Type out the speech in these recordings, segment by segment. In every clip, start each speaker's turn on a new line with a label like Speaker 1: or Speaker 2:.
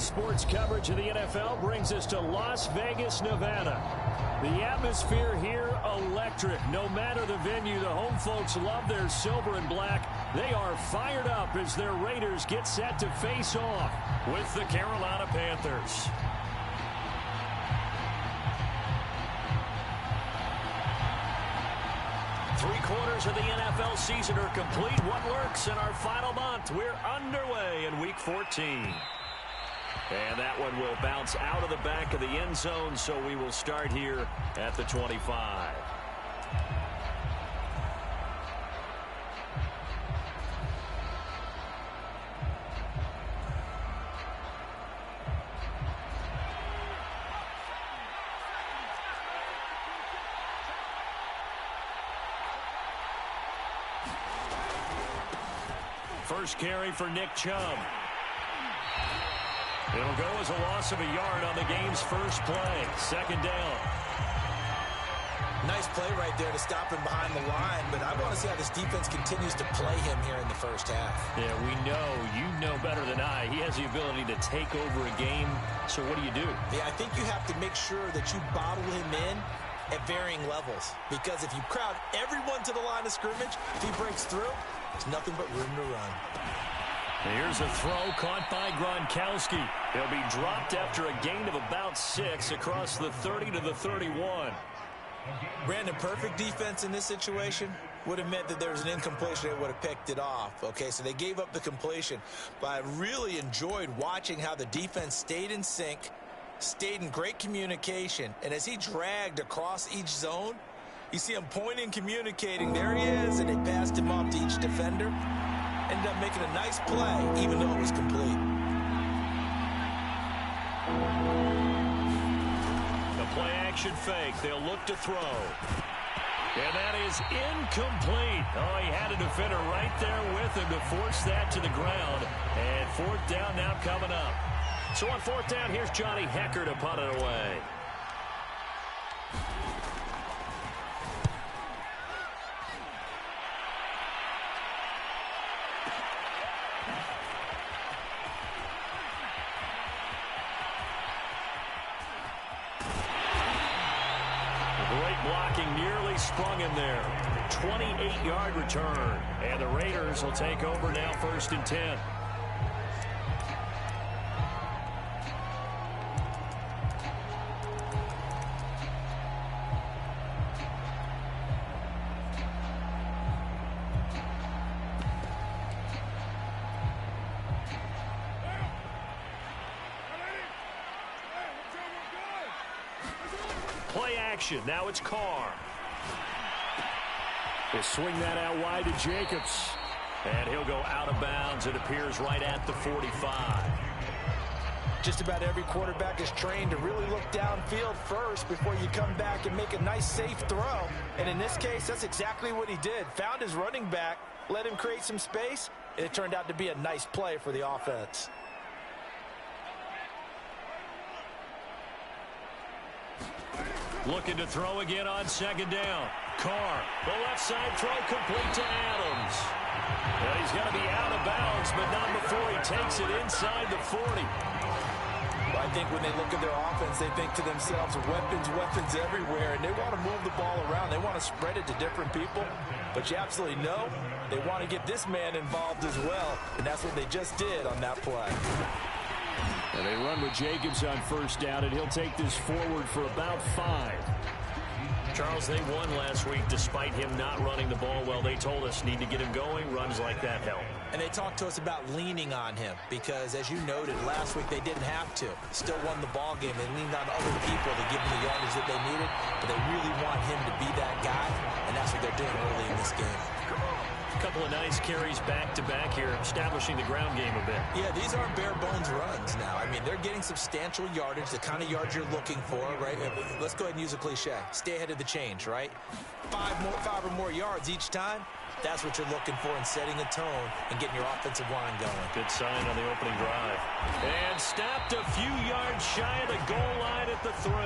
Speaker 1: sports coverage of the NFL brings us to Las Vegas, Nevada. The atmosphere here, electric. No matter the venue, the home folks love their silver and black. They are fired up as their Raiders get set to face off with the Carolina Panthers. Three-quarters of the NFL season are complete. What works in our final month? We're underway in Week 14. And that one will bounce out of the back of the end zone, so we will start here at the 25. First carry for Nick Chubb. It'll go as a loss of a yard on the game's first play. Second down.
Speaker 2: Nice play right there to stop him behind the line, but I want to see how this defense continues to play him here in the first half.
Speaker 1: Yeah, we know. You know better than I. He has the ability to take over a game, so what do you do?
Speaker 2: Yeah, I think you have to make sure that you bottle him in at varying levels, because if you crowd everyone to the line of scrimmage, if he breaks through, there's nothing but room to run.
Speaker 1: Here's a throw caught by Gronkowski. He'll be dropped after a gain of about 6 across the 30 to the 31.
Speaker 2: Brandon, perfect defense in this situation would have meant that there was an incompletion. They would have picked it off. Okay, so they gave up the completion. But I really enjoyed watching how the defense stayed in sync, stayed in great communication. And as he dragged across each zone, you see him pointing, communicating. There he is, and they passed him off to each defender. Ended up making a nice play, even though it was complete.
Speaker 1: The play-action fake. They'll look to throw. And that is incomplete. Oh, he had a defender right there with him to force that to the ground. And fourth down now coming up. So on fourth down, here's Johnny Hecker to punt it away. Blocking nearly sprung him there. 28-yard return. And the Raiders will take over now, 1st and 10. Play action. Now it's Carr. He'll swing that out wide to Jacobs. And he'll go out of bounds. It appears right at the 45.
Speaker 2: Just about every quarterback is trained to really look downfield first before you come back and make a nice, safe throw. And in this case, that's exactly what he did. Found his running back, let him create some space, and it turned out to be a nice play for the offense.
Speaker 1: Looking to throw again on second down. Carr, the left side throw complete to Adams. Well, he's going to be out of bounds, but not before he takes it inside the 40.
Speaker 2: I think when they look at their offense, they think to themselves, weapons everywhere, and they want to move the ball around. They want to spread it to different people, but you absolutely know they want to get this man involved as well, and that's what they just did on that play.
Speaker 1: And they run with Jacobs on first down, and he'll take this forward for about 5. Charles, they won last week despite him not running the ball well. They told us need to get him going. Runs like that help.
Speaker 2: And they talked to us about leaning on him because, as you noted, last week they didn't have to. Still won the ball game. They leaned on other people to give them the yardage that they needed, but they really want him to be that guy, and that's what they're doing early in this game.
Speaker 1: A couple of nice carries back-to-back here, establishing the ground game a bit.
Speaker 2: Yeah, these aren't bare-bones runs now. I mean, they're getting substantial yardage, the kind of yards you're looking for, right? Let's go ahead and use a cliche. Stay ahead of the change, right? 5 or more yards each time. That's what you're looking for in setting a tone and getting your offensive line going.
Speaker 1: Good sign on the opening drive. And stopped a few yards shy of the goal line at the 3.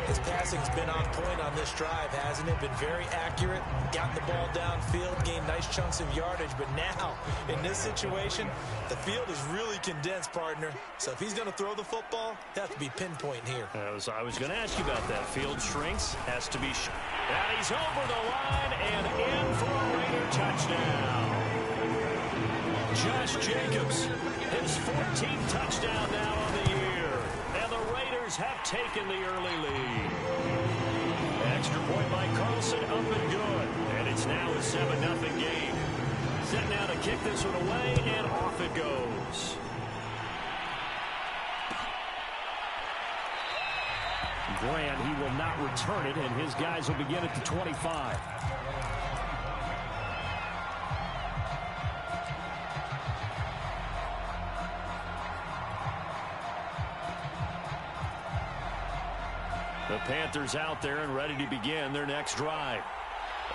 Speaker 2: His passing's been on point on this drive, hasn't it? Been very accurate, gotten the ball downfield, gained nice chunks of yardage. But now, in this situation, the field is really condensed, partner. So if he's going to throw the football, it has to be pinpoint here.
Speaker 1: I was going to ask you about that. Field shrinks, has to be and he's over the line and in for a Raider touchdown. Josh Jacobs, his 14th touchdown now on the year. And the Raiders have taken the early lead. Extra point by Carlson, up and good. And it's now a 7-0 game. Set now to kick this one away, and off it goes. Grant, he will not return it, and his guys will begin at the 25. The Panthers out there and ready to begin their next drive.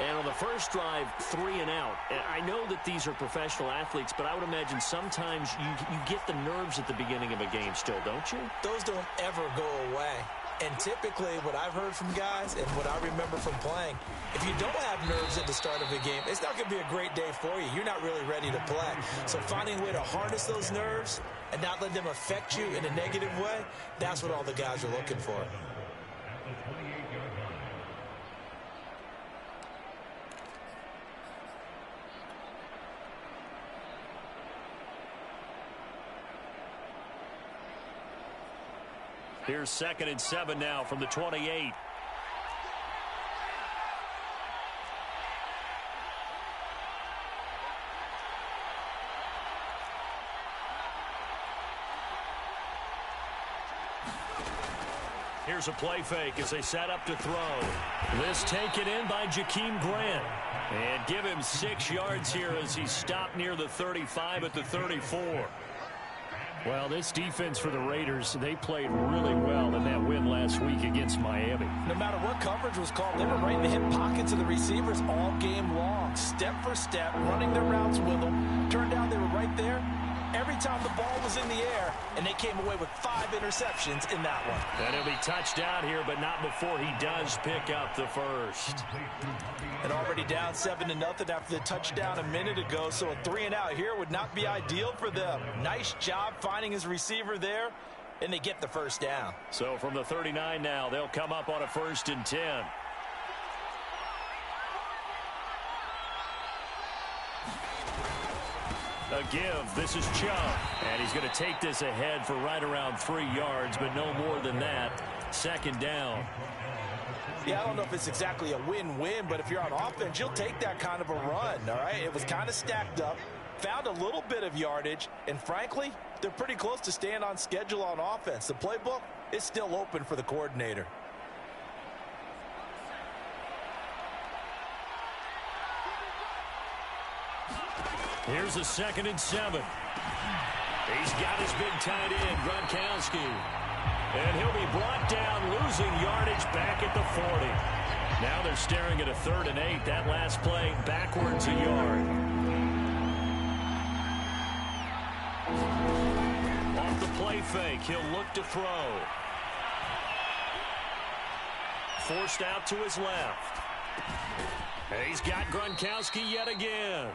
Speaker 3: And on the first drive, 3 and out. And I know that these are professional athletes, but I would imagine sometimes you get the nerves at the beginning of a game still, don't you?
Speaker 2: Those don't ever go away. And typically, what I've heard from guys and what I remember from playing, if you don't have nerves at the start of a game, it's not going to be a great day for you. You're not really ready to play. So finding a way to harness those nerves and not let them affect you in a negative way, that's what all the guys are looking for.
Speaker 1: Here's 2nd and 7 now from the 28. Here's a play fake as they set up to throw. This taken in by Jakeem Grant. And give him 6 yards here as he stopped near the 35 at the 34. Well, this defense for the Raiders, they played really well in that win last week against Miami.
Speaker 2: No matter what coverage was called, they were right in the hip pockets of the receivers all game long. Step for step, running their routes with them. Turned out they were right there every time the ball was in the air, and they came away with 5 interceptions in that one.
Speaker 1: And he'll be touched out here, but not before he does pick up the first.
Speaker 2: And already down 7-0 after the touchdown a minute ago, so a 3 and out here would not be ideal for them. Nice job finding his receiver there, and they get the first down.
Speaker 1: So from the 39 now, they'll come up on a 1st and 10. A give. This is Chubb. And he's going to take this ahead for right around 3 yards, but no more than that. 2nd down.
Speaker 2: Yeah, I don't know if it's exactly a win-win, but if you're on offense, you'll take that kind of a run, all right? It was kind of stacked up, found a little bit of yardage, and frankly, they're pretty close to staying on schedule on offense. The playbook is still open for the coordinator.
Speaker 1: Here's a 2nd and 7. He's got his big tight end, Gronkowski. And he'll be brought down, losing yardage back at the 40. Now they're staring at a 3rd and 8. That last play backwards a yard. Off the play fake, he'll look to throw. Forced out to his left. And he's got Gronkowski yet again.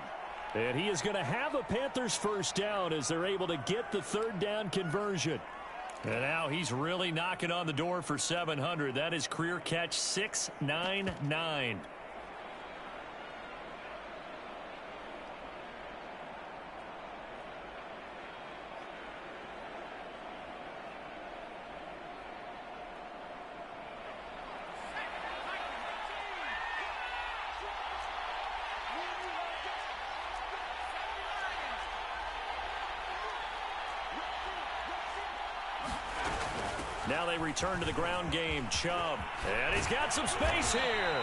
Speaker 1: And he is going to have a Panthers first down as they're able to get the 3rd down conversion. And now he's really knocking on the door for 700. That is career catch 699. Now they return to the ground game. Chubb. And he's got some space here.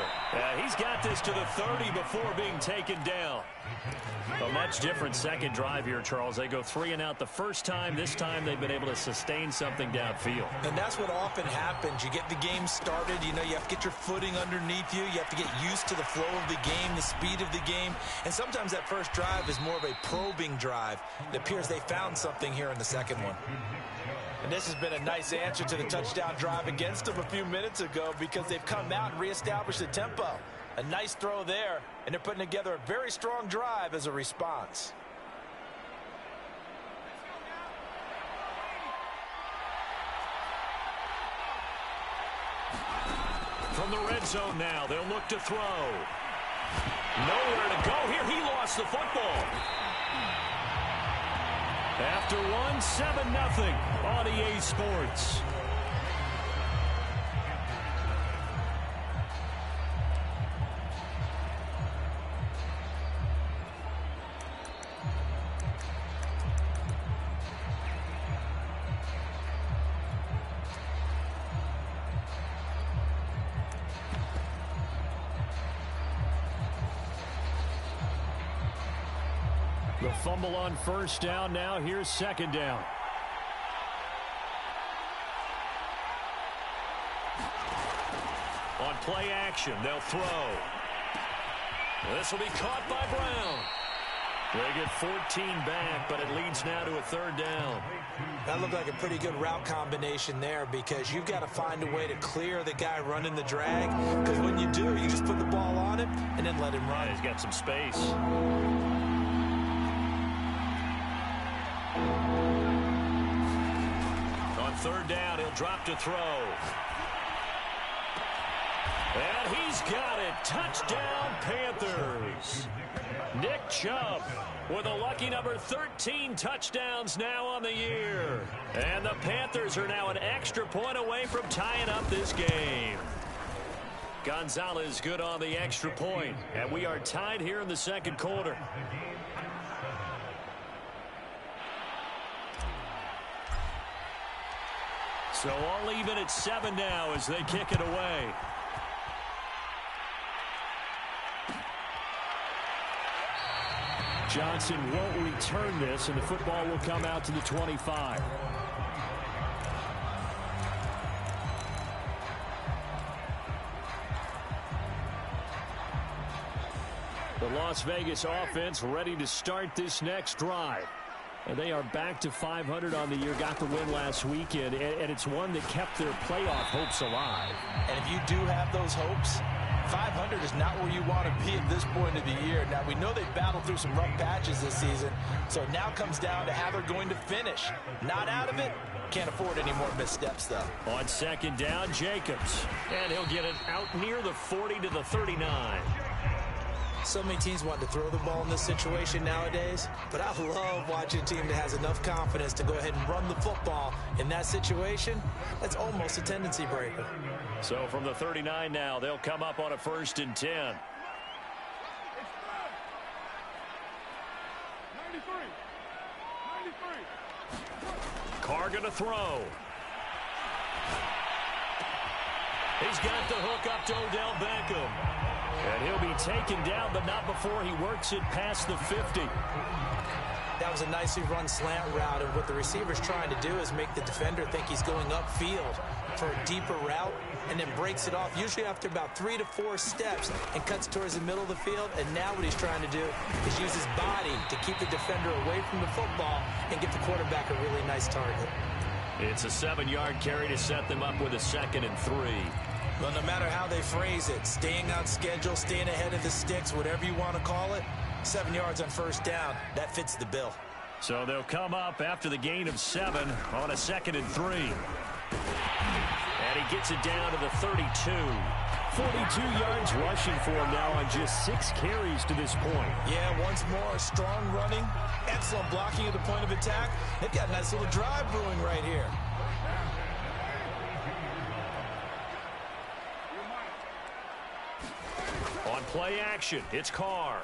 Speaker 1: He's got this to the 30 before being taken down. A much different second drive here, Charles. They go 3 and out the first time. This time they've been able to sustain something downfield.
Speaker 2: And that's what often happens. You get the game started. You know, you have to get your footing underneath you. You have to get used to the flow of the game, the speed of the game. And sometimes that first drive is more of a probing drive. It appears they found something here in the second one. And this has been a nice answer to the touchdown drive against them a few minutes ago because they've come out and reestablished the tempo. A nice throw there, and they're putting together a very strong drive as a response.
Speaker 1: From the red zone now, they'll look to throw. Nowhere to go here. He lost the football. After one, 7-0 on EA Sports. The fumble on first down. Now here's second down. On play action, they'll throw. This will be caught by Brown. They get 14 back, but it leads now to a third down.
Speaker 2: That looked like a pretty good route combination there because you've got to find a way to clear the guy running the drag. Because when you do, you just put the ball on him and then let him run.
Speaker 1: Yeah, he's got some space. On third down, he'll drop to throw. And he's got it. Touchdown, Panthers. Nick Chubb with a lucky number 13 touchdowns now on the year. And the Panthers are now an extra point away from tying up this game. Gonzalez good on the extra point. And we are tied here in the second quarter. So all even at 7 now as they kick it away. Johnson won't return this, and the football will come out to the 25. The Las Vegas offense ready to start this next drive. And they are back to 500 on the year, got the win last weekend, and it's one that kept their playoff hopes alive.
Speaker 2: And if you do have those hopes, 500 is not where you want to be at this point of the year. Now, we know they've battled through some rough patches this season, so it now comes down to how they're going to finish. Not out of it. Can't afford any more missteps, though.
Speaker 1: On second down, Jacobs. And he'll get it out near the 40 to the 39.
Speaker 2: So many teams want to throw the ball in this situation nowadays, but I love watching a team that has enough confidence to go ahead and run the football in that situation. That's almost a tendency breaker.
Speaker 1: So from the 39 now, they'll come up on a 1st and 10.
Speaker 4: 93. 93.
Speaker 1: Carr going to throw. He's got the hook up to Odell Beckham. And he'll be taken down, but not before he works it past the 50.
Speaker 2: That was a nicely run slant route, and what the receiver's trying to do is make the defender think he's going upfield for a deeper route, and then breaks it off, usually after about 3 to 4 steps, and cuts towards the middle of the field. And now what he's trying to do is use his body to keep the defender away from the football and get the quarterback a really nice target.
Speaker 1: It's a 7-yard carry to set them up with a 2nd and 3.
Speaker 2: Well, no matter how they phrase it, staying on schedule, staying ahead of the sticks, whatever you want to call it, 7 yards on first down, that fits the bill.
Speaker 1: So they'll come up after the gain of 7 on a 2nd and 3. And he gets it down to the 32. 42 yards rushing for him now on just 6 carries to this point.
Speaker 2: Yeah, once more, strong running, excellent blocking at the point of attack. They've got a nice little drive brewing right here.
Speaker 1: On play action, it's Carr.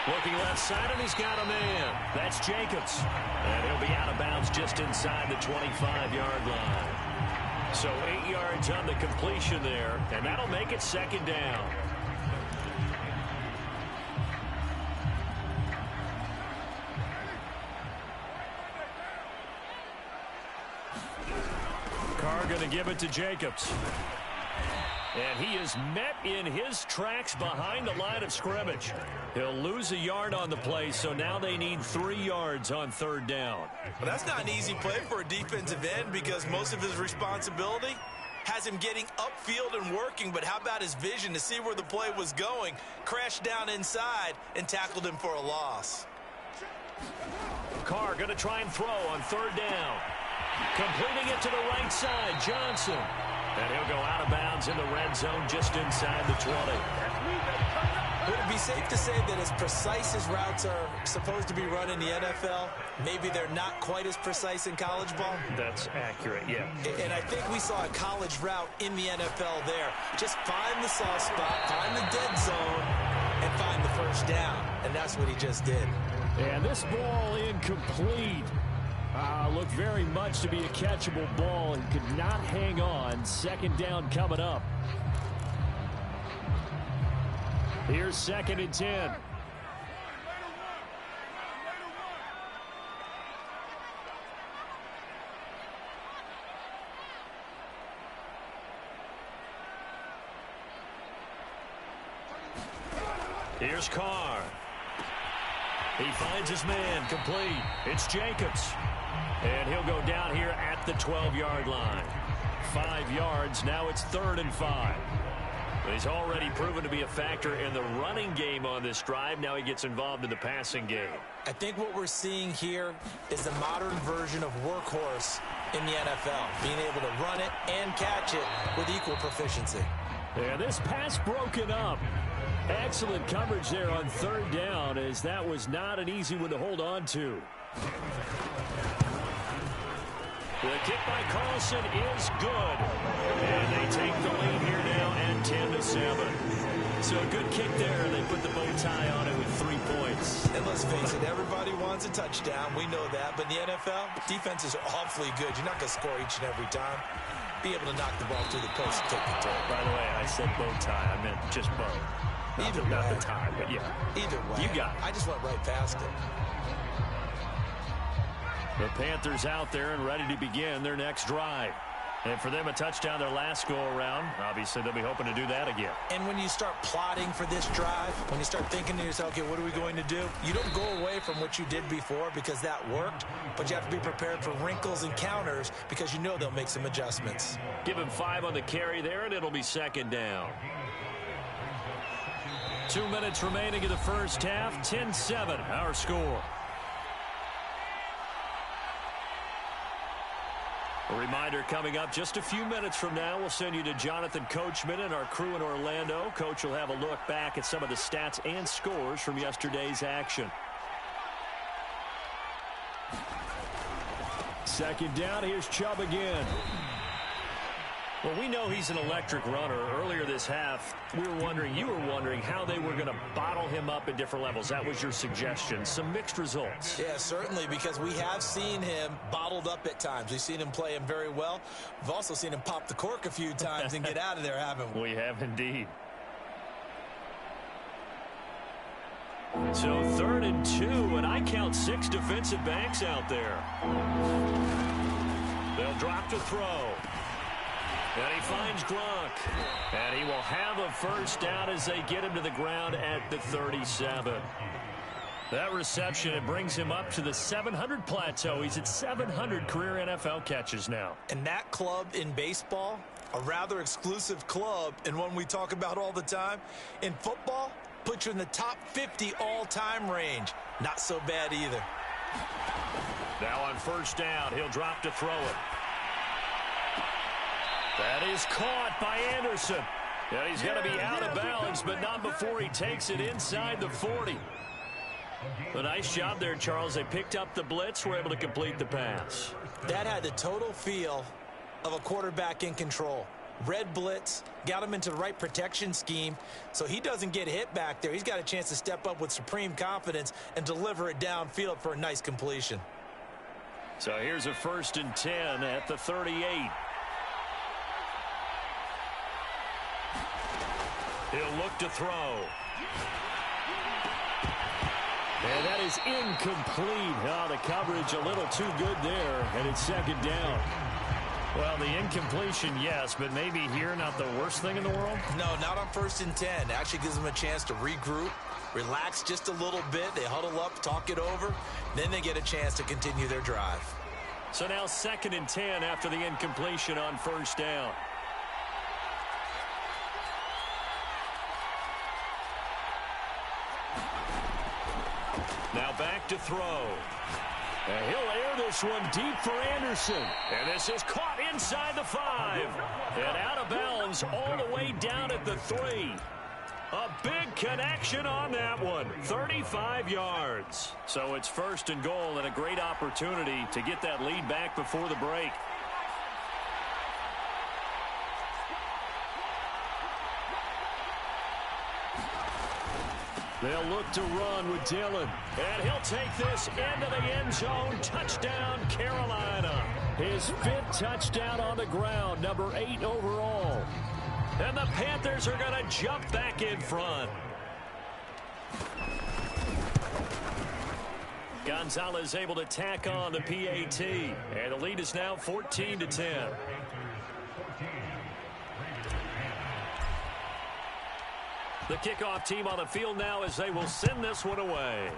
Speaker 1: Looking left side, and he's got a man. That's Jacobs. And he'll be out of bounds just inside the 25-yard line. So 8 yards on the completion there, and that'll make it 2nd down. Carr going to give it to Jacobs. And he is met in his tracks behind the line of scrimmage. He'll lose a yard on the play, so now they need 3 yards on 3rd down.
Speaker 2: Well, that's not an easy play for a defensive end because most of his responsibility has him getting upfield and working, but how about his vision to see where the play was going, crashed down inside, and tackled him for a loss.
Speaker 1: Carr going to try and throw on 3rd down. Completing it to the right side, Johnson. And he'll go out of bounds in the red zone just inside the 20.
Speaker 2: Would it be safe to say that as precise as routes are supposed to be run in the NFL, maybe they're not quite as precise in college ball?
Speaker 1: That's accurate, yeah.
Speaker 2: And I think we saw a college route in the NFL there. Just find the soft spot, find the dead zone, and find the first down. And that's what he just did.
Speaker 1: And this ball incomplete. Looked very much to be a catchable ball and could not hang on. 2nd down coming up. Here's 2nd and 10. Here's Carr. He finds his man complete. It's Jacobs. And he'll go down here at the 12-yard line. 5 yards. Now it's 3rd and 5. He's already proven to be a factor in the running game on this drive. Now he gets involved in the passing game.
Speaker 2: I think what we're seeing here is the modern version of workhorse in the NFL, being able to run it and catch it with equal proficiency.
Speaker 1: And this pass broken up. Excellent coverage there on 3rd down, as that was not an easy one to hold on to. The kick by Carlson is good. And they take the lead here now at 10-7. So a good kick there. They put the bow tie on it with 3 points.
Speaker 2: And let's face it, everybody wants a touchdown. We know that. But in the NFL, defenses are awfully good. You're not going to score each and every time. Be able to knock the ball through the post and take the turn.
Speaker 1: By the way, I said bow tie. I meant just bow. Not the tie, but yeah.
Speaker 2: Either way.
Speaker 1: You got it.
Speaker 2: I just went right past it.
Speaker 1: The Panthers out there and ready to begin their next drive. And for them, a touchdown their last go-around. Obviously, they'll be hoping to do that again.
Speaker 2: And when you start plotting for this drive, when you start thinking to yourself, okay, what are we going to do? You don't go away from what you did before because that worked, but you have to be prepared for wrinkles and counters because you know they'll make some adjustments.
Speaker 1: Give him 5 on the carry there, and it'll be 2nd down. 2 minutes remaining in the first half. 10-7, our score. A reminder coming up just a few minutes from now, we'll send you to Jonathan Coachman and our crew in Orlando. Coach will have a look back at some of the stats and scores from yesterday's action. 2nd down, here's Chubb again. Well, we know he's an electric runner. Earlier this half, you were wondering how they were going to bottle him up at different levels. That was your suggestion. Some mixed results.
Speaker 2: Yeah, certainly, because we have seen him bottled up at times. We've seen him play him very well. We've also seen him pop the cork a few times and get out of there, haven't we?
Speaker 1: We have indeed. So 3rd and 2, and I count 6 defensive backs out there. They'll drop to throw. And he finds Gronk. And he will have a first down as they get him to the ground at the 37. That reception, it brings him up to the 700 plateau. He's at 700 career NFL catches now.
Speaker 2: And that club in baseball, a rather exclusive club and one we talk about all the time. In football, puts you in the top 50 all-time range. Not so bad either.
Speaker 1: Now on first down, he'll drop to throw it. That is caught by Anderson. And he's going to be out of bounds, but not before he takes it inside the 40. A nice job there, Charles. They picked up the blitz, were able to complete the pass.
Speaker 2: That had the total feel of a quarterback in control. Red blitz, got him into the right protection scheme, so he doesn't get hit back there. He's got a chance to step up with supreme confidence and deliver it downfield for a nice completion.
Speaker 1: So here's a 1st and 10 at the 38. He'll look to throw. And that is incomplete. Oh, the coverage a little too good there, and it's 2nd down. Well, the incompletion, yes, but maybe here not the worst thing in the world?
Speaker 2: No, not on 1st and 10. Actually gives them a chance to regroup, relax just a little bit. They huddle up, talk it over. Then they get a chance to continue their drive.
Speaker 1: So now 2nd and 10 after the incompletion on 1st down. Now back to throw. And he'll air this one deep for Anderson. And this is caught inside the 5. And out of bounds all the way down at the 3. A big connection on that one. 35 yards. So it's 1st and goal and a great opportunity to get that lead back before the break. They'll look to run with Dillon. And he'll take this into the end zone. Touchdown, Carolina. His 5th touchdown on the ground, number 8 overall. And the Panthers are going to jump back in front. Gonzalez able to tack on the PAT. And the lead is now 14-10. The kickoff team on the field now as they will send this one away.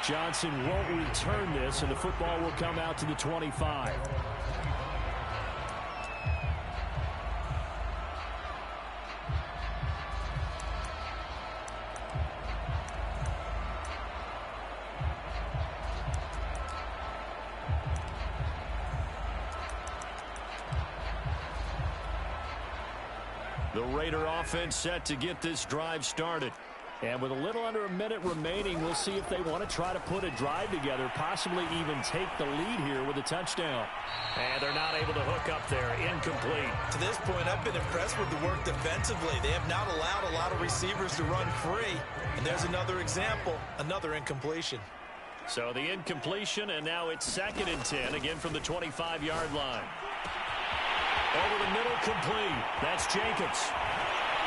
Speaker 1: Johnson won't return this, and the football will come out to the 25. The Raider offense set to get this drive started. And with a little under a minute remaining, we'll see if they want to try to put a drive together, possibly even take the lead here with a touchdown. And they're not able to hook up there. Incomplete.
Speaker 2: To this point, I've been impressed with the work defensively. They have not allowed a lot of receivers to run free. And there's another example, another incompletion.
Speaker 1: So the incompletion, and now it's 2nd and 10, again from the 25-yard line. Over the middle, complete. That's Jacobs.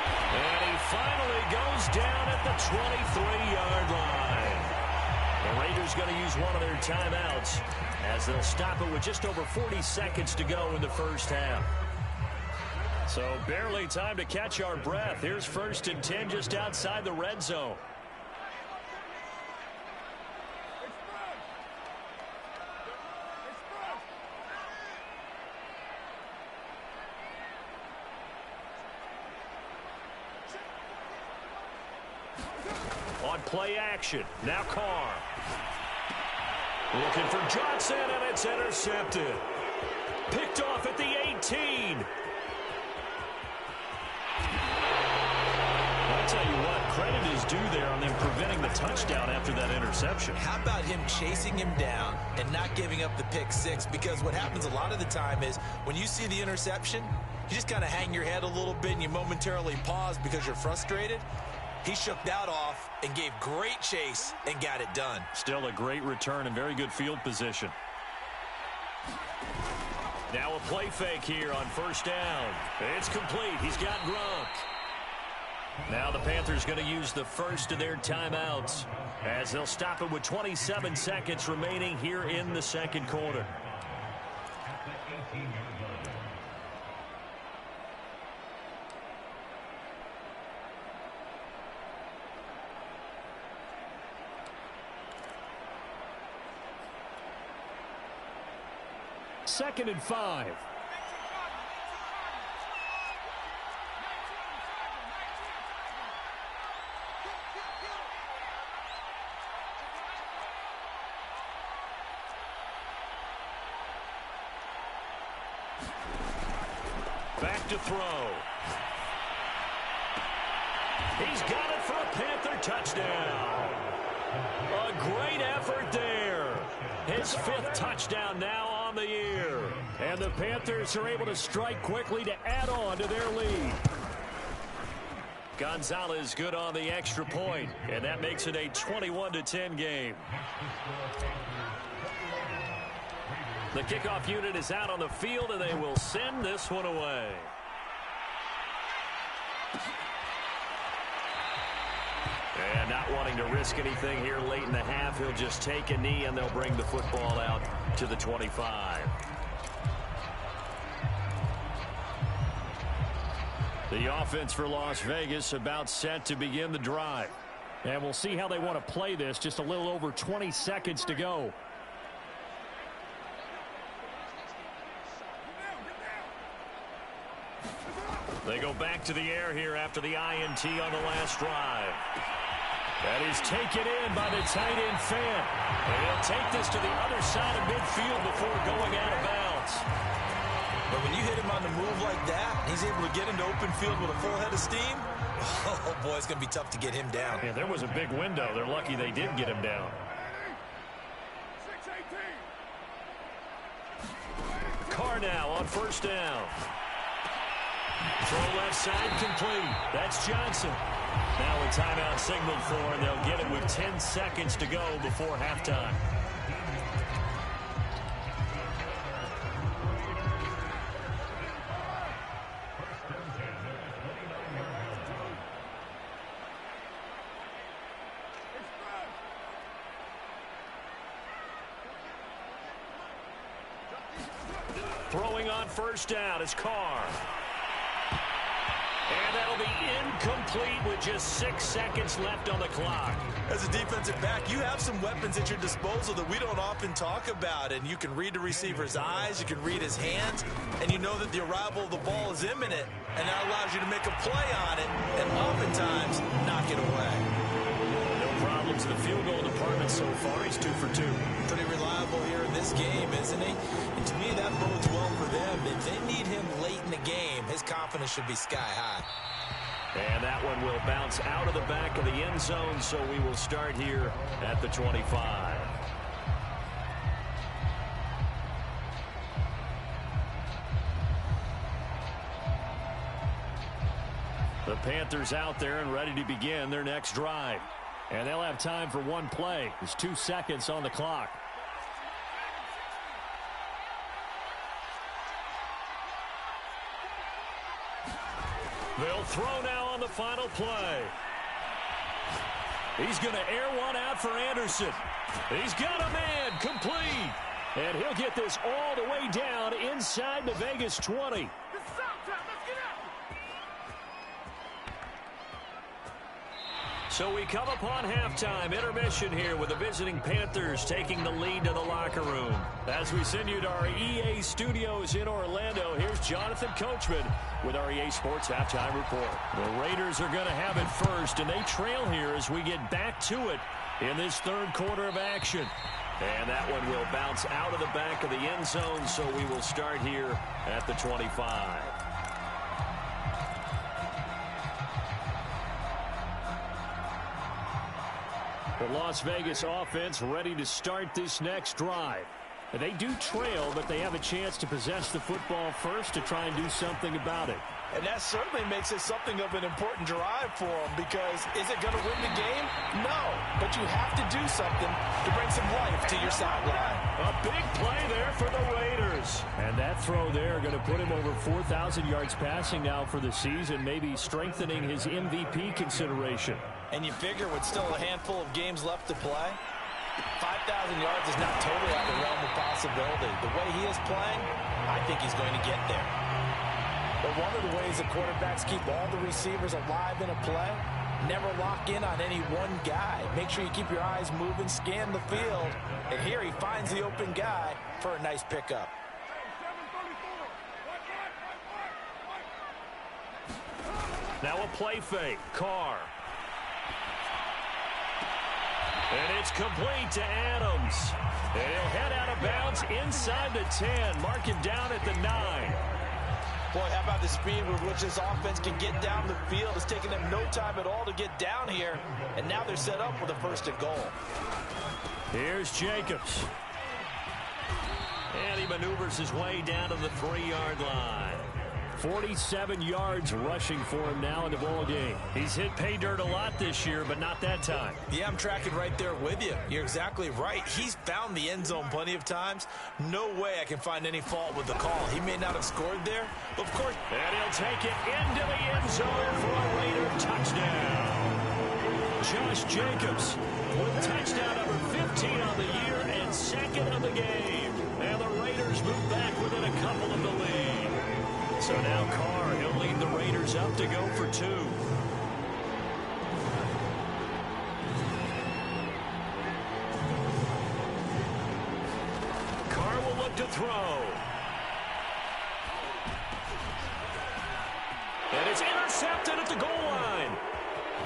Speaker 1: And he finally goes down at the 23-yard line. The Raiders going to use one of their timeouts as they'll stop it with just over 40 seconds to go in the first half. So barely time to catch our breath. Here's 1st and 10 just outside the red zone. On play action. Now Carr. Looking for Johnson, and it's intercepted. Picked off at the 18. I'll tell you what, credit is due there on them preventing the touchdown after that interception.
Speaker 2: How about him chasing him down and not giving up the pick 6? Because what happens a lot of the time is when you see the interception, you just kind of hang your head a little bit and you momentarily pause because you're frustrated. He shook that off and gave great chase and got it done.
Speaker 1: Still a great return and very good field position. Now a play fake here on 1st down. It's complete. He's got Gronk. Now the Panthers going to use the first of their timeouts as they'll stop it with 27 seconds remaining here in the second quarter. Second and 5. Back to throw. He's got it for a Panther touchdown. A great effort there. His 5th touchdown now on the year. And the Panthers are able to strike quickly to add on to their lead. Gonzalez good on the extra point, and that makes it a 21-10 game. The kickoff unit is out on the field, and they will send this one away. And not wanting to risk anything here late in the half, he'll just take a knee, and they'll bring the football out to the 25. The offense for Las Vegas about set to begin the drive. And we'll see how they want to play this. Just a little over 20 seconds to go. They go back to the air here after the INT on the last drive. That is taken in by the tight end Fan. And he'll take this to the other side of midfield before going out of bounds.
Speaker 2: But when you hit him on the move like that, he's able to get into open field with a full head of steam. Oh, boy, it's going to be tough to get him down.
Speaker 1: Yeah, there was a big window. They're lucky they did get him down. Carr now on first down. Throw left side complete. That's Johnson. Now a timeout signaled for, and they'll get it with 10 seconds to go before halftime. Throwing on first down is Carr. And that'll be incomplete with just 6 seconds left on the clock.
Speaker 2: As a defensive back, you have some weapons at your disposal that we don't often talk about. And you can read the receiver's eyes, you can read his hands, and you know that the arrival of the ball is imminent. And that allows you to make a play on it and oftentimes knock it away.
Speaker 1: No problems in the field goal department so far. He's 2 for 2.
Speaker 2: Pretty reliable here in this game, isn't he? And to me, that bodes well for them. If they need him late in the game, his confidence should be sky high.
Speaker 1: And that one will bounce out of the back of the end zone, so we will start here at the 25. The Panthers out there and ready to begin their next drive. And they'll have time for one play. There's 2 seconds on the clock. They'll throw now on the final play. He's going to air one out for Anderson. He's got a man complete. And he'll get this all the way down inside the Vegas 20. So we come upon halftime intermission here with the visiting Panthers taking the lead to the locker room. As we send you to our EA studios in Orlando, here's Jonathan Coachman with our EA Sports Halftime Report. The Raiders are going to have it first, and they trail here as we get back to it in this third quarter of action. And that one will bounce out of the back of the end zone, so we will start here at the 25. The Las Vegas offense ready to start this next drive. And they do trail, but they have a chance to possess the football first to try and do something about it.
Speaker 2: And that certainly makes it something of an important drive for them, because is it going to win the game? No, but you have to do something to bring some life to your sideline.
Speaker 1: A big play there for the Raiders. And that throw there going to put him over 4,000 yards passing now for the season, maybe strengthening his MVP consideration.
Speaker 2: And you figure with still a handful of games left to play, 5,000 yards is not totally out of the realm of possibility. The way he is playing, I think he's going to get there. But one of the ways the quarterbacks keep all the receivers alive in a play, never lock in on any one guy. Make sure you keep your eyes moving, scan the field. And here he finds the open guy for a nice pickup.
Speaker 1: Now a play fake. Carr. And it's complete to Adams. And he'll head out of bounds inside the 10. Mark him down at the 9.
Speaker 2: Boy, how about the speed with which this offense can get down the field? It's taken them no time at all to get down here. And now they're set up with a first and goal.
Speaker 1: Here's Jacobs. And he maneuvers his way down to the 3-yard line. 47 yards rushing for him now in the ball game. He's hit pay dirt a lot this year, but not that time.
Speaker 2: Yeah, I'm tracking right there with you. You're exactly right. He's found the end zone plenty of times. No way I can find any fault with the call. He may not have scored there, but of course.
Speaker 1: And he'll take it into the end zone for a Raider touchdown. Josh Jacobs with touchdown number 15 on the year and second of the game. And the Raiders move back within a couple of the lead. So now Carr, he'll lead the Raiders up to go for 2. Carr will look to throw. And it's intercepted at the goal line.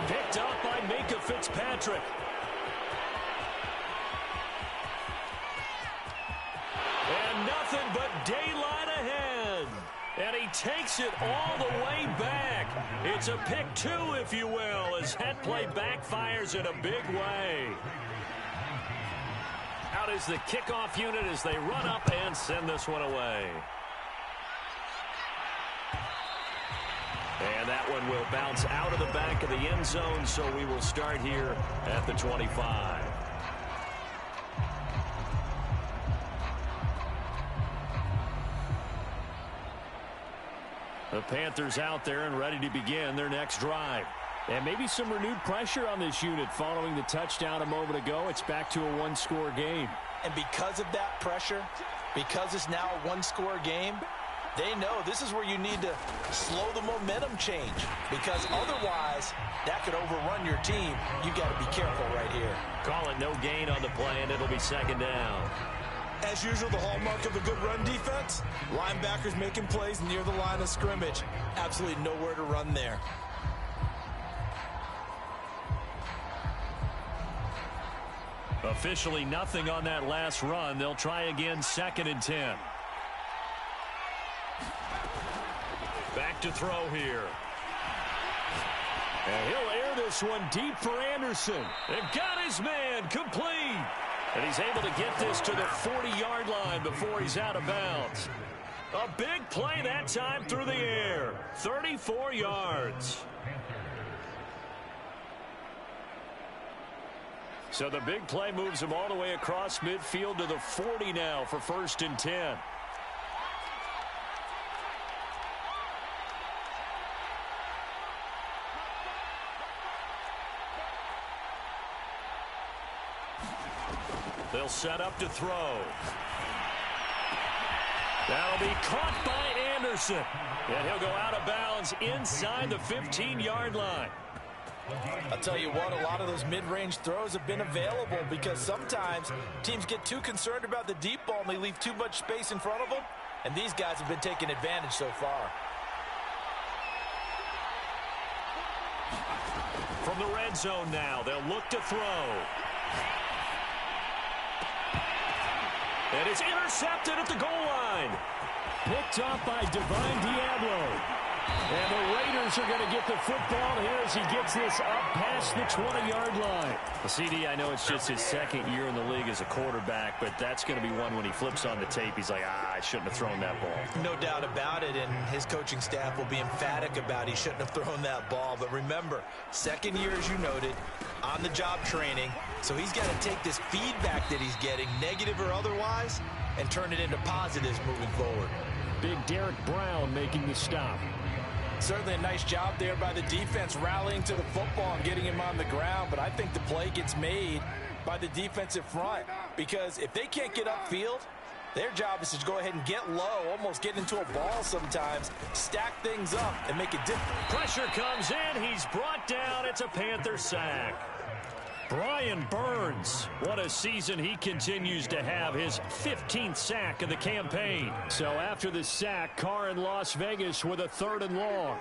Speaker 1: Picked up by Minka Fitzpatrick. And nothing but daylight ahead. And he takes it all the way back. It's a pick 2, if you will, as that play backfires in a big way. Out is the kickoff unit as they run up and send this one away. And that one will bounce out of the back of the end zone, so we will start here at the 25. The Panthers out there and ready to begin their next drive. And maybe some renewed pressure on this unit following the touchdown a moment ago. It's back to a one-score game.
Speaker 2: And because of that pressure, because it's now a one-score game, they know this is where you need to slow the momentum change, because otherwise that could overrun your team. You got to be careful right here.
Speaker 1: Call it no gain on the play, and it'll be second down.
Speaker 2: As usual, the hallmark of a good run defense, linebackers making plays near the line of scrimmage. Absolutely nowhere to run there.
Speaker 1: Officially nothing on that last run. They'll try again, 2nd and 10. Back to throw here. And he'll air this one deep for Anderson. And got his man complete. And he's able to get this to the 40-yard line before he's out of bounds. A big play that time through the air. 34 yards. So the big play moves him all the way across midfield to the 40 now for 1st and 10. They'll set up to throw. That'll be caught by Anderson. And he'll go out of bounds inside the 15-yard line.
Speaker 2: I'll tell you what, a lot of those mid-range throws have been available because sometimes teams get too concerned about the deep ball and they leave too much space in front of them. And these guys have been taking advantage so far.
Speaker 1: From the red zone now, they'll look to throw. And it's intercepted at the goal line. Picked off by Divine Diablo. And the Raiders are going to get the football here as he gets this up past the 20-yard line. The CD, I know it's just his 2nd year in the league as a quarterback, but that's going to be one when he flips on the tape. He's like, I shouldn't have thrown that ball.
Speaker 2: No doubt about it, and his coaching staff will be emphatic about he shouldn't have thrown that ball. But remember, 2nd year, as you noted, on-the-job training. So he's got to take this feedback that he's getting, negative or otherwise, and turn it into positives moving forward.
Speaker 1: Big Derek Brown making the stop.
Speaker 2: Certainly a nice job there by the defense rallying to the football and getting him on the ground, but I think the play gets made by the defensive front because if they can't get upfield, their job is to go ahead and get low, almost get into a ball sometimes, stack things up, and make it different.
Speaker 1: Pressure comes in. He's brought down. It's a Panther sack. Brian Burns, what a season he continues to have, his 15th sack of the campaign. So after the sack, Carr in Las Vegas with a 3rd and long.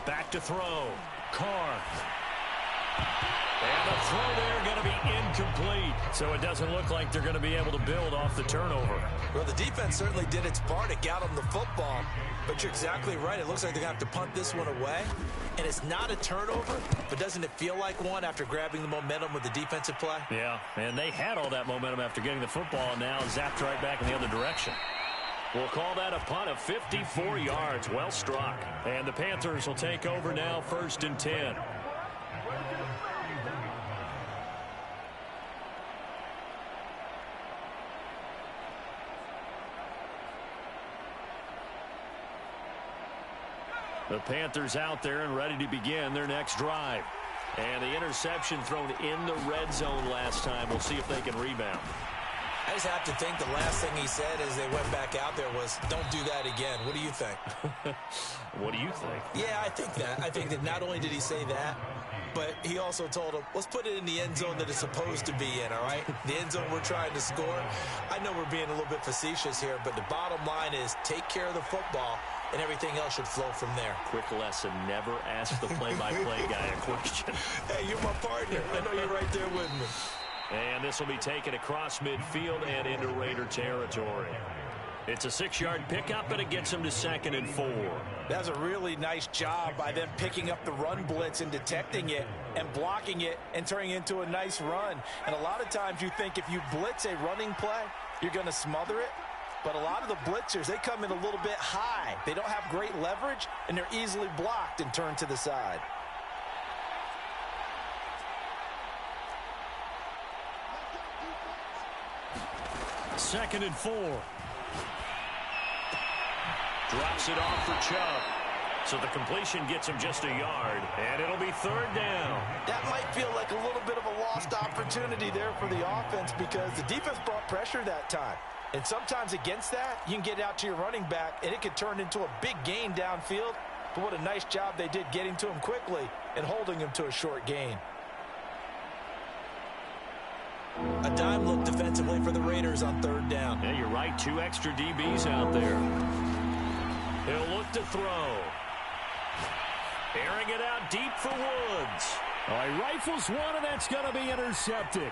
Speaker 1: Back to throw. Carr. And the throw there going to be incomplete. So it doesn't look like they're going to be able to build off the turnover.
Speaker 2: Well, the defense certainly did its part. It got them the football. But you're exactly right. It looks like they're going to have to punt this one away. And it's not a turnover, but doesn't it feel like one after grabbing the momentum with the defensive play?
Speaker 1: Yeah, and they had all that momentum after getting the football, and now zapped right back in the other direction. We'll call that a punt of 54 yards. Well struck. And the Panthers will take over now, 1st and 10. The Panthers out there and ready to begin their next drive. And the interception thrown in the red zone last time. We'll see if they can rebound.
Speaker 2: I just have to think the last thing he said as they went back out there was, don't do that again. What do you think?
Speaker 1: What do you think?
Speaker 2: Yeah, I think that. I think that not only did he say that, but he also told him, let's put it in the end zone that it's supposed to be in, all right? The end zone we're trying to score. I know we're being a little bit facetious here, but the bottom line is take care of the football, and everything else should flow from there.
Speaker 1: Quick lesson, never ask the play-by-play guy a question.
Speaker 2: Hey, you're my partner. I know you're right there with me.
Speaker 1: And this will be taken across midfield and into Raider territory. It's a 6-yard pickup, and it gets them to 2nd and 4.
Speaker 2: That's a really nice job by them picking up the run blitz and detecting it and blocking it and turning it into a nice run. And a lot of times you think if you blitz a running play, you're going to smother it. But a lot of the blitzers, they come in a little bit high. They don't have great leverage, and they're easily blocked and turned to the side.
Speaker 1: Second and 4. Drops it off for Chubb. So the completion gets him just a yard, and it'll be 3rd down.
Speaker 2: That might feel like a little bit of a lost opportunity there for the offense because the defense brought pressure that time. And sometimes against that, you can get out to your running back, and it could turn into a big gain downfield. But what a nice job they did getting to him quickly and holding him to a short gain. A dime look defensively for the Raiders on 3rd down.
Speaker 1: Yeah, you're right. 2 extra DBs out there. He'll look to throw. Airing it out deep for Woods. He rifles one, and that's going to be intercepted.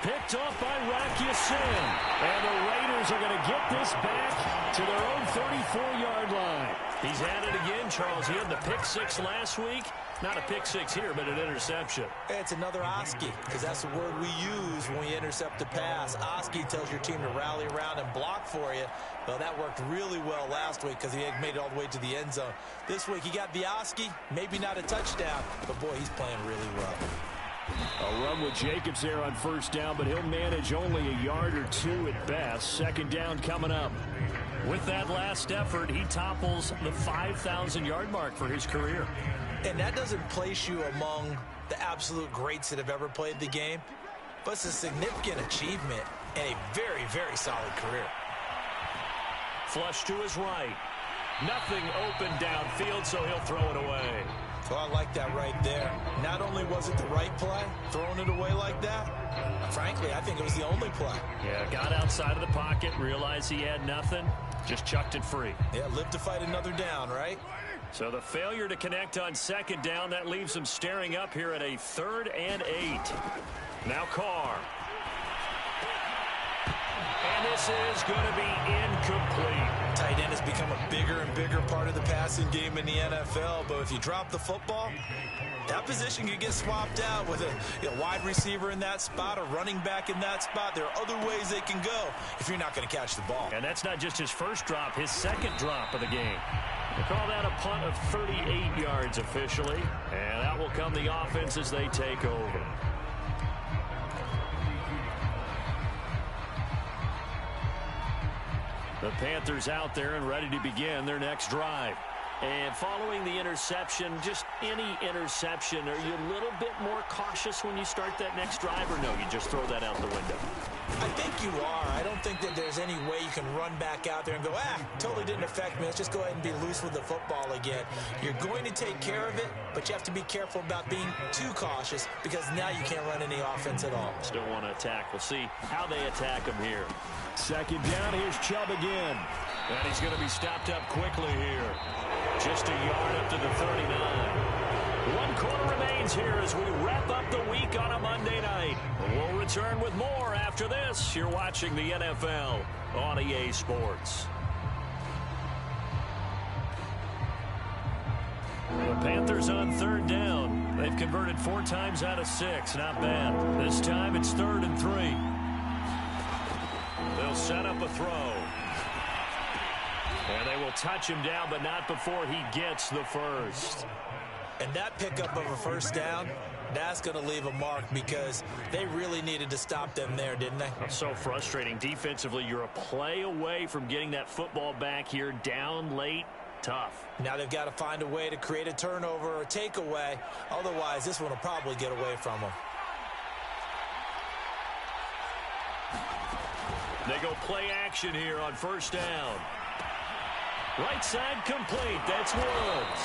Speaker 1: Picked off by Rakiasin. And the Raiders are going to get this back to their own 34-yard line. He's at it again, Charles. He had the pick 6 last week. Not a pick 6 here, but an interception.
Speaker 2: It's another Oski, because that's the word we use when we intercept a pass. Oski tells your team to rally around and block for you. Well, that worked really well last week because he had made it all the way to the end zone. This week he got the Oski, maybe not a touchdown, but boy, he's playing really well.
Speaker 1: A run with Jacobs there on 1st down, but he'll manage only a yard or 2 at best. 2nd down coming up. With that last effort, he topples the 5,000-yard mark for his career.
Speaker 2: And that doesn't place you among the absolute greats that have ever played the game, but it's a significant achievement and a very, very solid career.
Speaker 1: Flush to his right. Nothing open downfield, so he'll throw it away.
Speaker 2: So I like that right there. Not only was it the right play, throwing it away like that, frankly, I think it was the only play.
Speaker 1: Yeah, got outside of the pocket, realized he had nothing, just chucked it free.
Speaker 2: Yeah, live to fight another down, right?
Speaker 1: So the failure to connect on 2nd down, that leaves them staring up here at a 3rd and 8. Now Carr. And this is going to be incomplete.
Speaker 2: Tight end has become a bigger and bigger part of the passing game in the NFL, but if you drop the football, that position could get swapped out with a wide receiver in that spot, a running back in that spot. There are other ways they can go if you're not going to catch the ball.
Speaker 1: And that's not just his first drop, his 2nd drop of the game. They call that a punt of 38 yards officially, and that will come the offense as they take over. The Panthers out there and ready to begin their next drive. And following the interception, just any interception, are you a little bit more cautious when you start that next drive, or no, you just throw that out the window?
Speaker 2: I think you are. I don't think that there's any way you can run back out there and go, totally didn't affect me. Let's just go ahead and be loose with the football again. You're going to take care of it, but you have to be careful about being too cautious because now you can't run any offense at all.
Speaker 1: Still want to attack. We'll see how they attack him here. 2nd down, here's Chubb again. And he's going to be stopped up quickly here. Just a yard up to the 39. 1 quarter remains here as we wrap up the week on a Monday night. We'll return with more after this. You're watching the NFL on EA Sports. The Panthers on 3rd down. They've converted 4 times out of 6. Not bad. This time it's 3rd and 3. They'll set up a throw. And they will touch him down, but not before he gets the first.
Speaker 2: And that pickup of a 1st down, that's going to leave a mark because they really needed to stop them there, didn't they?
Speaker 1: So frustrating. Defensively, you're a play away from getting that football back here down late.
Speaker 3: Tough.
Speaker 2: Now they've got to find a way to create a turnover or takeaway. Otherwise, this one will probably get away from them.
Speaker 1: They go play action here on first down. Right side complete. That's Woods.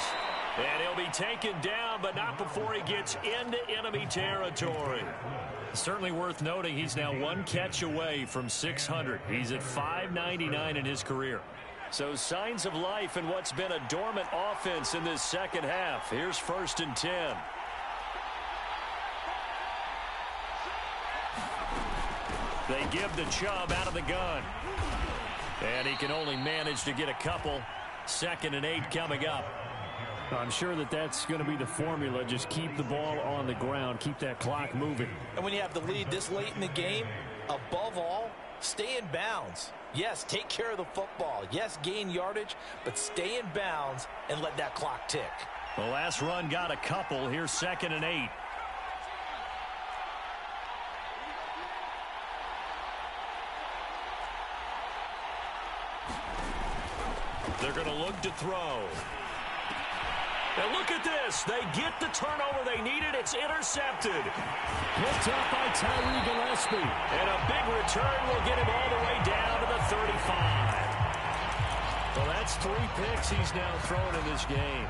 Speaker 1: And he'll be taken down, but not before he gets into enemy territory. Certainly worth noting he's now one catch away from 600. He's at 599 in his career. So signs of life in what's been a dormant offense in this second half. Here's 1st and 10. They give the Chubb out of the gun. And he can only manage to get a couple. 2nd and 8 coming up. I'm sure that that's going to be the formula. Just keep the ball on the ground. Keep that clock moving.
Speaker 2: And when you have the lead this late in the game, above all, stay in bounds. Yes, take care of the football. Yes, gain yardage, but stay in bounds and let that clock tick.
Speaker 1: The last run got a couple. Here's 2nd and 8. They're going to look to throw. And look at this. They get the turnover they needed. It's intercepted. Picked up by Tyree Gillespie. And a big return will get him all the way down to the 35. Well, that's 3 picks he's now thrown in this game.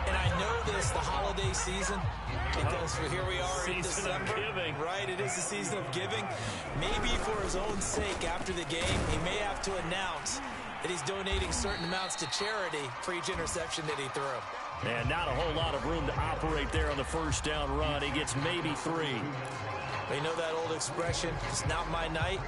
Speaker 2: And I know this, the holiday season, because here we are in December.
Speaker 1: Season of giving.
Speaker 2: Right, it is the season of giving. Maybe for his own sake after the game, he may have to announce that he's donating certain amounts to charity for each interception that he threw.
Speaker 1: And not a whole lot of room to operate there on the first down run. He gets maybe 3.
Speaker 2: You know that old expression, it's not my night?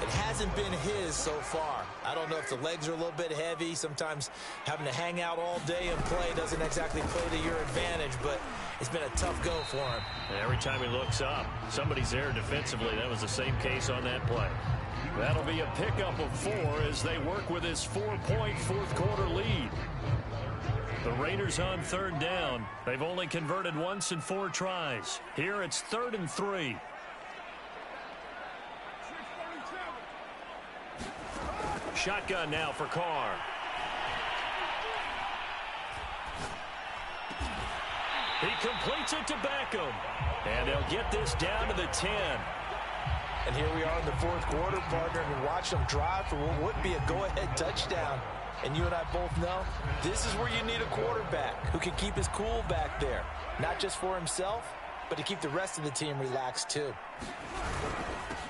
Speaker 2: It hasn't been his so far. I don't know if the legs are a little bit heavy. Sometimes having to hang out all day and play doesn't exactly play to your advantage, but it's been a tough go for him.
Speaker 1: And every time he looks up, somebody's there defensively. That was the same case on that play. That'll be a pickup of 4 as they work with his 4-point fourth-quarter lead. The Raiders on 3rd down. They've only converted once in 4 tries. Here it's 3rd and 3. Shotgun now for Carr. He completes it to Beckham. And they'll get this down to the 10.
Speaker 2: And here we are in the 4th quarter, partner, and watch them drive for what would be a go-ahead touchdown. And you and I both know this is where you need a quarterback who can keep his cool back there. Not just for himself, but to keep the rest of the team relaxed too.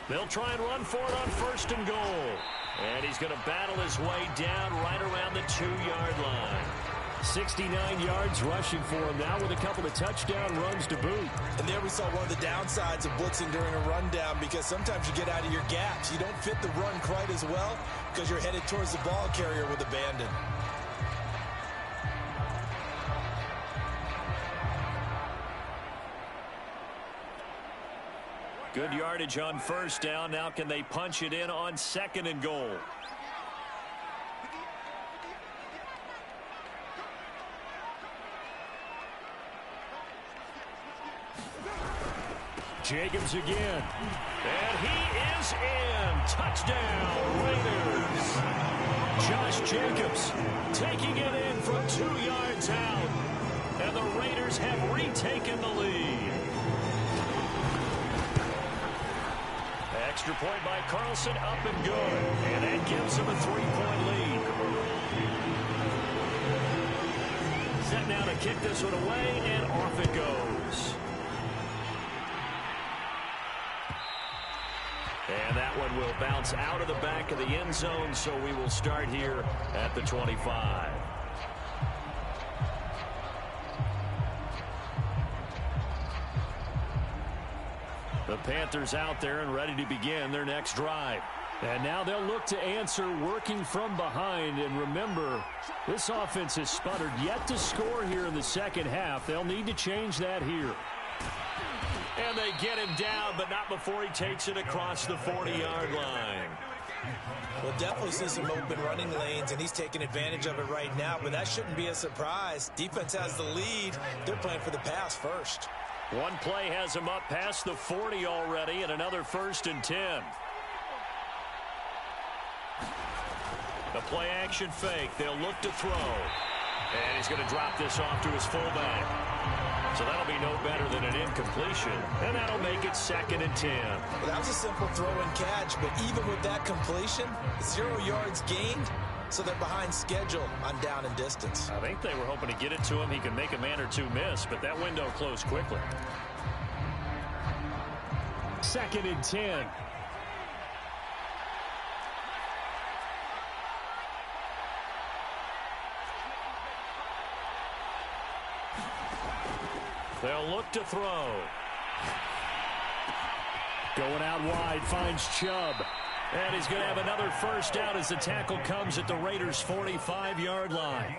Speaker 1: They'll try and run for it on 1st and goal. And he's going to battle his way down right around the 2-yard line. 69 yards rushing for him now with a couple of touchdown runs to boot.
Speaker 2: And there we saw one of the downsides of blitzing during a rundown, because sometimes you get out of your gaps. You don't fit the run quite as well because you're headed towards the ball carrier with abandon.
Speaker 1: Good yardage on 1st down. Now can they punch it in on 2nd and goal? Jacobs again. And he is in. Touchdown, Raiders. Josh Jacobs taking it in from 2 yards out. And the Raiders have retaken the lead. Extra point by Carlson, up and good. And that gives him a 3-point lead. Set now to kick this one away, and off it goes. And that one will bounce out of the back of the end zone, so we will start here at the 25. The Panthers out there and ready to begin their next drive. And now they'll look to answer working from behind. And remember, this offense has sputtered yet to score here in the second half. They'll need to change that here. And they get him down, but not before he takes it across the 40-yard line.
Speaker 2: We'll definitely see some open running lanes, and he's taking advantage of it right now, but that shouldn't be a surprise. Defense has the lead. They're playing for the pass first.
Speaker 1: One play has him up past the 40 already, and another 1st and 10. The play action fake. They'll look to throw. And he's going to drop this off to his fullback. So that'll be no better than an incompletion. And that'll make it 2nd and 10.
Speaker 2: Well, that was a simple throw and catch, but even with that completion, 0 yards gained, so they're behind schedule on down and distance.
Speaker 1: I think they were hoping to get it to him. He could make a man or two miss, but that window closed quickly. 2nd and 10. They'll look to throw. Going out wide, finds Chubb. And he's going to have another first down as the tackle comes at the Raiders' 45-yard line.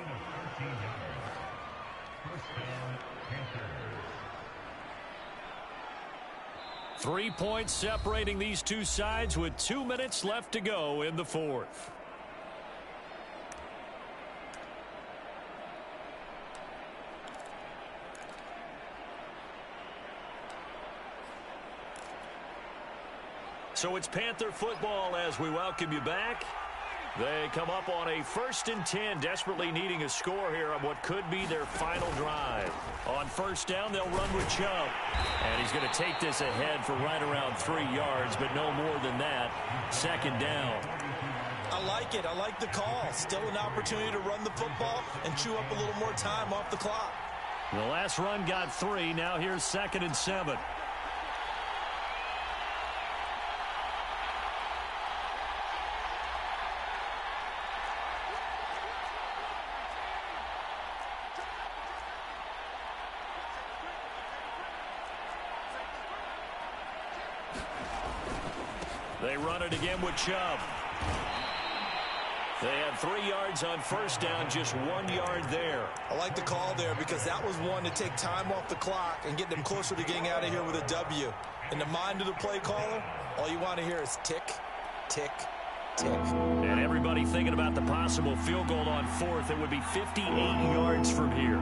Speaker 1: Three points separating these two sides with 2 minutes left to go in the fourth. So it's Panther football as we welcome you back. They come up on a 1st and 10, desperately needing a score here on what could be their final drive. On 1st down, they'll run with Chubb. And he's going to take this ahead for right around 3 yards, but no more than that. 2nd down.
Speaker 2: I like it. I like the call. Still an opportunity to run the football and chew up a little more time off the clock.
Speaker 1: The last run got 3. Now here's 2nd and 7. They run it again with Chubb. They had 3 yards on 1st down, just 1 yard there.
Speaker 2: I like the call there because that was one to take time off the clock and get them closer to getting out of here with a W. In the mind of the play caller, all you want to hear is tick, tick, tick.
Speaker 1: And everybody thinking about the possible field goal on 4th. It would be 58 yards from here.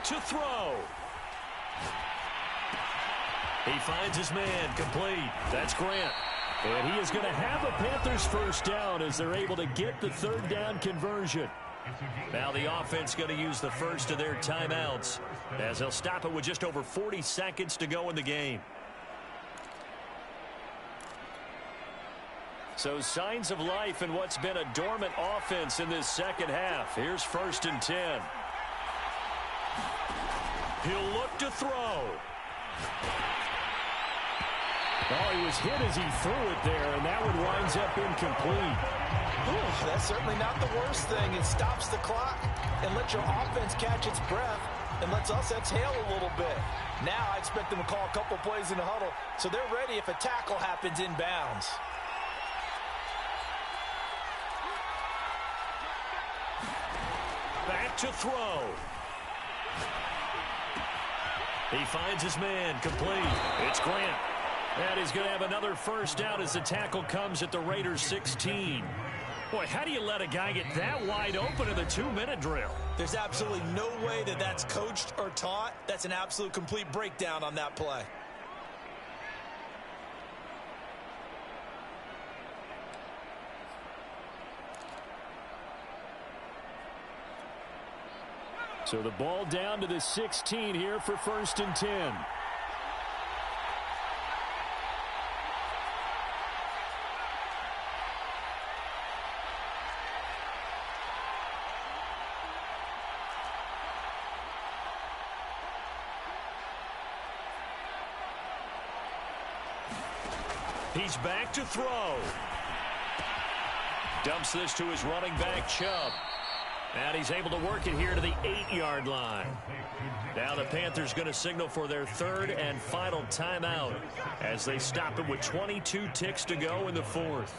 Speaker 1: To throw. He finds his man complete. That's Grant. And he is going to have a Panthers first down as they're able to get the 3rd down conversion. Now the offense going to use the first of their timeouts as they'll stop it with just over 40 seconds to go in the game. So signs of life in what's been a dormant offense in this 2nd half. Here's 1st and 10. He'll look to throw. Oh, he was hit as he threw it there, and that one winds up incomplete.
Speaker 2: Ooh, that's certainly not the worst thing. It stops the clock and lets your offense catch its breath and lets us exhale a little bit. Now I expect them to call a couple plays in the huddle so they're ready if a tackle happens inbounds.
Speaker 1: Back to throw. He finds his man complete. It's Grant. And he's going to have another first down as the tackle comes at the Raiders' 16. Boy, how do you let a guy get that wide open in the 2-minute drill?
Speaker 2: There's absolutely no way that that's coached or taught. That's an absolute complete breakdown on that play.
Speaker 1: So the ball down to the 16 here for 1st and 10. He's back to throw. Dumps this to his running back, Chubb. And he's able to work it here to the 8-yard line. Now the Panthers going to signal for their 3rd and final timeout as they stop it with 22 ticks to go in the 4th.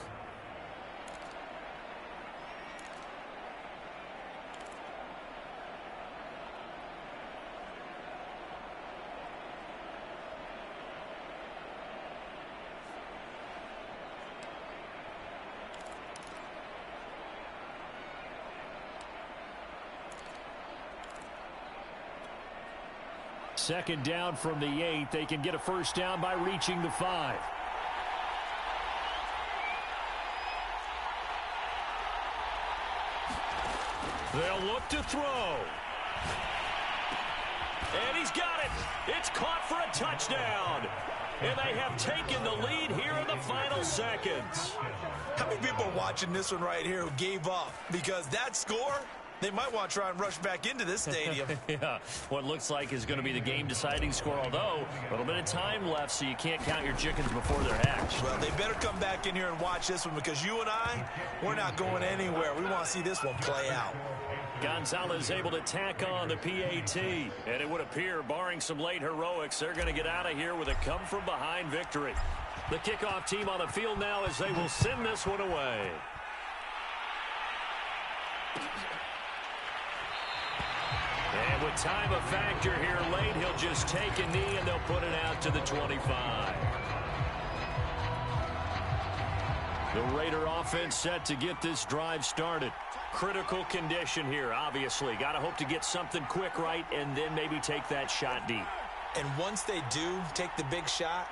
Speaker 1: Second down from the 8. They can get a first down by reaching the 5. They'll look to throw. And he's got it. It's caught for a touchdown. And they have taken the lead here in the final seconds.
Speaker 2: How many people are watching this one right here who gave up? Because that score, they might want to try and rush back into this stadium.
Speaker 3: Yeah, what looks like is going to be the game-deciding score, although a little bit of time left, so you can't count your chickens before they're hatched.
Speaker 2: Well, they better come back in here and watch this one, because you and I, we're not going anywhere. We want to see this one play out.
Speaker 1: Gonzalez able to tack on the PAT. And it would appear, barring some late heroics, they're going to get out of here with a come-from-behind victory. The kickoff team on the field now as they will send this one away. And with time a factor here late, he'll just take a knee and they'll put it out to the 25. The Raider offense set to get this drive started. Critical condition here, obviously. Got to hope to get something quick right and then maybe take that shot deep.
Speaker 2: And once they do take the big shot,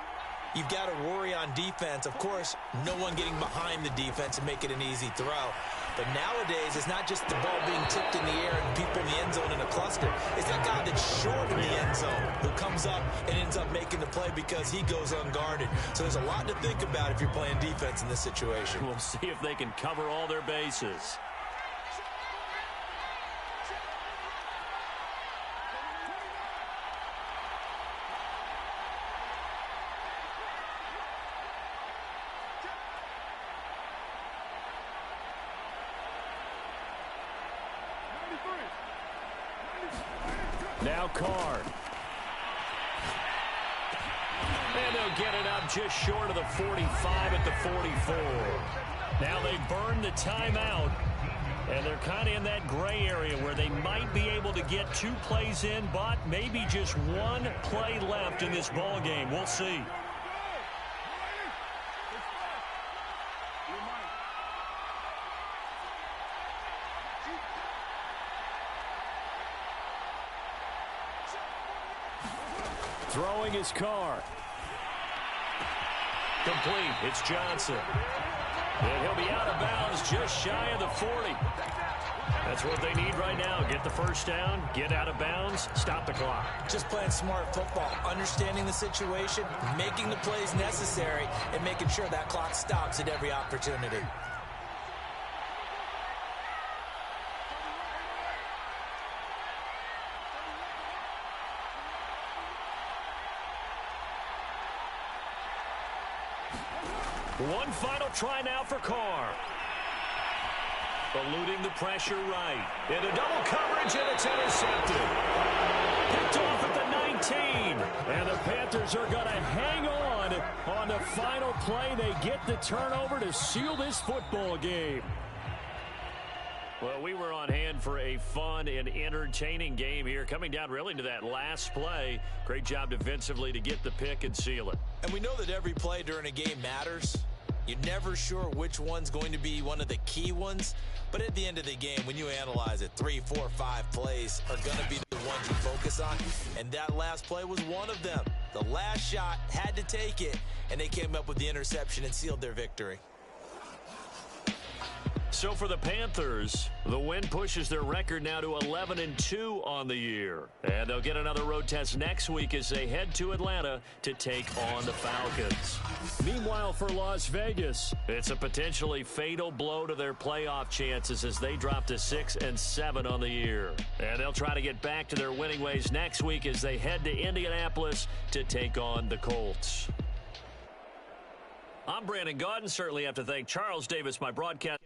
Speaker 2: you've got to worry on defense. Of course, no one getting behind the defense and make it an easy throw. But nowadays, it's not just the ball being tipped in the air and people in the end zone in a cluster. It's that guy that's short in the end zone who comes up and ends up making the play because he goes unguarded. So there's a lot to think about if you're playing defense in this situation.
Speaker 1: We'll see if they can cover all their bases. Now Carr. And they'll get it up just short of the 45 at the 44. Now they burn the timeout. And they're kind of in that gray area where they might be able to get 2 plays in, but maybe just 1 play left in this ball game. We'll see. Throwing his Carr. Complete. It's Johnson. And he'll be out of bounds just shy of the 40. That's what they need right now. Get the first down, get out of bounds, stop the clock.
Speaker 2: Just playing smart football, understanding the situation, making the plays necessary, and making sure that clock stops at every opportunity.
Speaker 1: One final try now for Carr. Eluding the pressure right. Into double coverage, and it's intercepted. Picked off at the 19. And the Panthers are going to hang on the final play. They get the turnover to seal this football game. Well, we were on hand for a fun and entertaining game here. Coming down really to that last play. Great job defensively to get the pick and seal it.
Speaker 2: And we know that every play during a game matters. You're never sure which one's going to be one of the key ones. But at the end of the game, when you analyze it, 3, 4, 5 plays are going to be the ones you focus on. And that last play was one of them. The last shot had to take it, and they came up with the interception and sealed their victory.
Speaker 1: So for the Panthers, the win pushes their record now to 11-2 on the year. And they'll get another road test next week as they head to Atlanta to take on the Falcons. Meanwhile, for Las Vegas, it's a potentially fatal blow to their playoff chances as they drop to 6-7 on the year. And they'll try to get back to their winning ways next week as they head to Indianapolis to take on the Colts. I'm Brandon Gaudin. Certainly have to thank Charles Davis, my broadcast.